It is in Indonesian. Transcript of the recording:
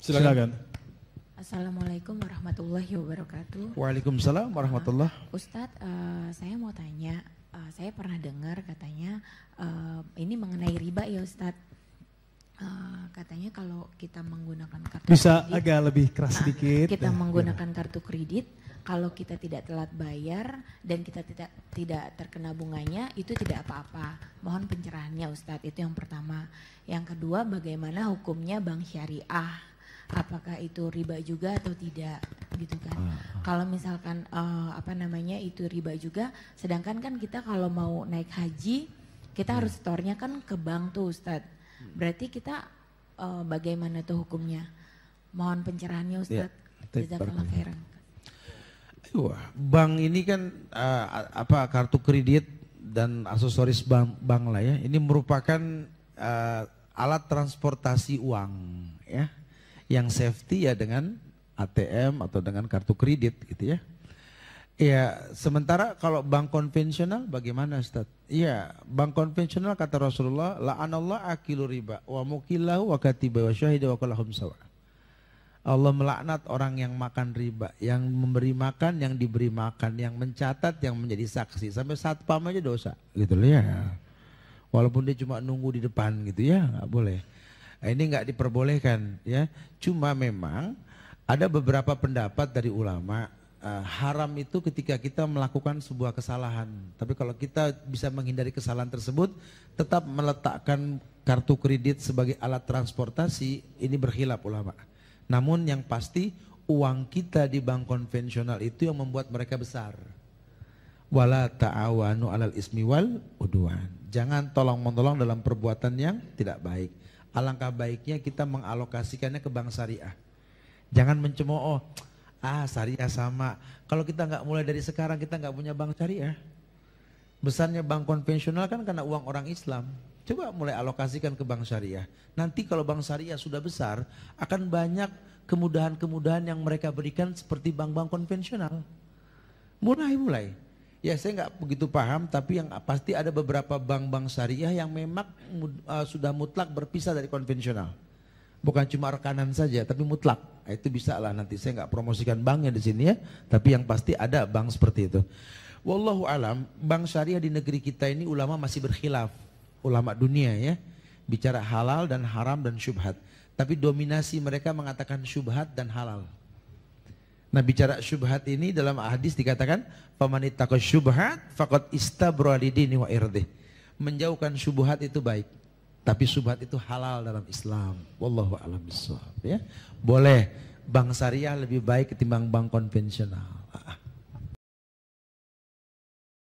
Silakan. Assalamualaikum warahmatullahi wabarakatuh. Waalaikumsalam warahmatullahi. Ustadz, saya mau tanya, saya pernah dengar katanya ini mengenai riba ya Ustadz. Katanya kalau kita menggunakan kartu Bisa kredit, agak lebih keras sedikit. kita menggunakan kartu kredit, kalau kita tidak telat bayar dan kita tidak terkena bunganya, itu tidak apa-apa. Mohon pencerahannya Ustadz, itu yang pertama. Yang kedua, bagaimana hukumnya bank syariah? Apakah itu riba juga atau tidak, gitu kan? Kalau misalkan itu riba juga, sedangkan kan kita kalau mau naik haji, kita harus store-nya kan ke bank tuh Ustadz. Berarti kita bagaimana tuh hukumnya? Mohon pencerahannya Ustadz. Jazakallah khairan. Bank ini kan kartu kredit dan aksesoris bank lah ya. Ini merupakan alat transportasi uang ya. Yang safety ya dengan ATM atau dengan kartu kredit gitu ya. Ya, sementara kalau bank konvensional bagaimana Ustaz? Iya, bank konvensional kata Rasulullah, la'anallah akilu riba wa mukilahu wa katiba wa syahida wa kulahum sawa. Allah melaknat orang yang makan riba, yang memberi makan, yang diberi makan, yang mencatat, yang menjadi saksi. Sampai satpam aja dosa gitu loh ya. Walaupun dia cuma nunggu di depan gitu ya, nggak boleh. Ini nggak diperbolehkan ya. Cuma memang ada beberapa pendapat dari ulama, haram itu ketika kita melakukan sebuah kesalahan. Tapi kalau kita bisa menghindari kesalahan tersebut, tetap meletakkan kartu kredit sebagai alat transportasi, ini berkhilaf ulama. Namun yang pasti uang kita di bank konvensional itu yang membuat mereka besar. Wala ta'awanu 'alal ismi wal udwan. Jangan tolong-menolong dalam perbuatan yang tidak baik. Alangkah baiknya kita mengalokasikannya ke bank syariah. Jangan mencemooh, syariah sama. Kalau kita nggak mulai dari sekarang, kita nggak punya bank syariah. Besarnya bank konvensional kan karena uang orang Islam. Coba mulai alokasikan ke bank syariah. Nanti kalau bank syariah sudah besar, akan banyak kemudahan-kemudahan yang mereka berikan seperti bank-bank konvensional. Mulai. Ya saya nggak begitu paham, tapi yang pasti ada beberapa bank-bank syariah yang memang sudah mutlak berpisah dari konvensional. Bukan cuma rekanan saja, tapi mutlak. Itu bisa lah, nanti saya nggak promosikan banknya di sini ya, tapi yang pasti ada bank seperti itu. Wallahu alam, bank syariah di negeri kita ini ulama masih berkhilaf, ulama dunia ya, bicara halal dan haram dan syubhat. Tapi dominasi mereka mengatakan syubhat dan halal. Nah bicara syubhat ini dalam hadis dikatakan famanittaqas syubhat faqad istabra lidini wa irdih. Menjauhkan syubhat itu baik, tapi syubhat itu halal dalam Islam. Wallahu a'lam bishawab ya. Boleh bank syariah lebih baik ketimbang bank konvensional.